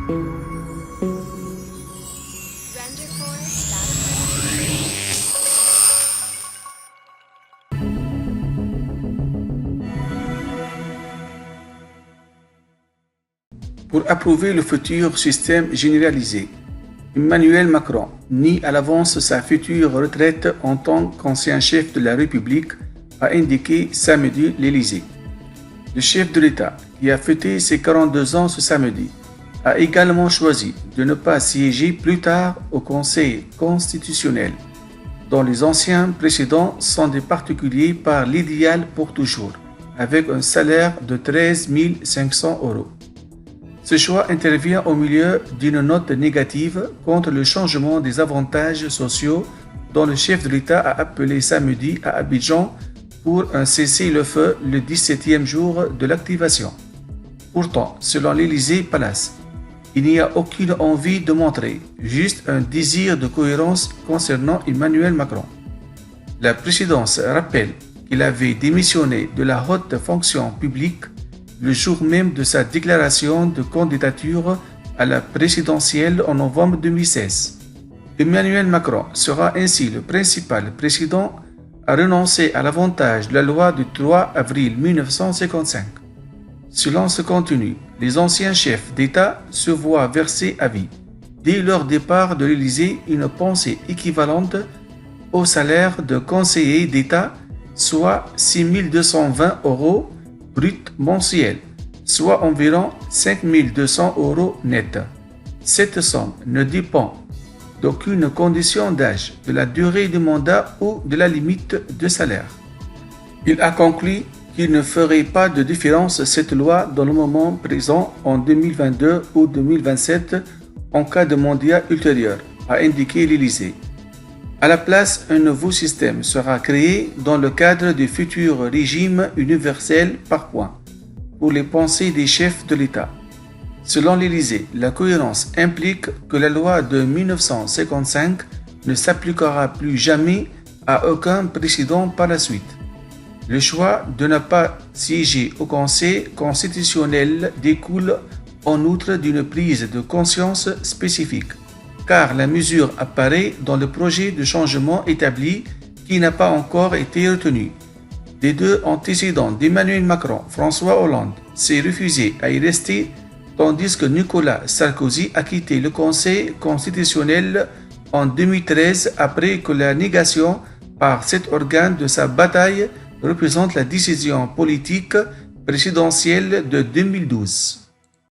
Pour approuver le futur système généralisé, Emmanuel Macron nie à l'avance sa future retraite en tant qu'ancien chef de la République, a indiqué samedi l'Élysée. Le chef de l'État, qui a fêté ses 42 ans ce samedi, a également choisi de ne pas siéger plus tard au Conseil constitutionnel, dont les anciens précédents sont des particuliers par l'idéal pour toujours, avec un salaire de 13 500 €. Ce choix intervient au milieu d'une note négative contre le changement des avantages sociaux dont le chef de l'État a appelé samedi à Abidjan pour un cessez-le-feu le 17e jour de l'activation. Pourtant, selon l'Élysée Palace, il n'y a aucune envie de montrer, juste un désir de cohérence concernant Emmanuel Macron. La présidence rappelle qu'il avait démissionné de la haute fonction publique le jour même de sa déclaration de candidature à la présidentielle en novembre 2016. Emmanuel Macron sera ainsi le principal président à renoncer à l'avantage de la loi du 3 avril 1955. Selon ce contenu, les anciens chefs d'État se voient verser à vie, dès leur départ de l'Élysée, une pensée équivalente au salaire de conseiller d'État, soit 6 220 € brut mensuel, soit environ 5 200 € net. Cette somme ne dépend d'aucune condition d'âge, de la durée du mandat ou de la limite de salaire. Il a conclu qu'il ne ferait pas de différence cette loi dans le moment présent en 2022 ou 2027 en cas de mandat ultérieur, a indiqué l'Élysée. À la place, un nouveau système sera créé dans le cadre du futur régime universel par points pour les pensées des chefs de l'État. Selon l'Élysée, la cohérence implique que la loi de 1955 ne s'appliquera plus jamais à aucun président par la suite. Le choix de ne pas siéger au Conseil constitutionnel découle en outre d'une prise de conscience spécifique, car la mesure apparaît dans le projet de changement établi qui n'a pas encore été retenu. Les deux antécédents d'Emmanuel Macron, François Hollande, s'est refusé à y rester, tandis que Nicolas Sarkozy a quitté le Conseil constitutionnel en 2013 après que la négation par cet organe de sa bataille représente la décision politique présidentielle de 2012.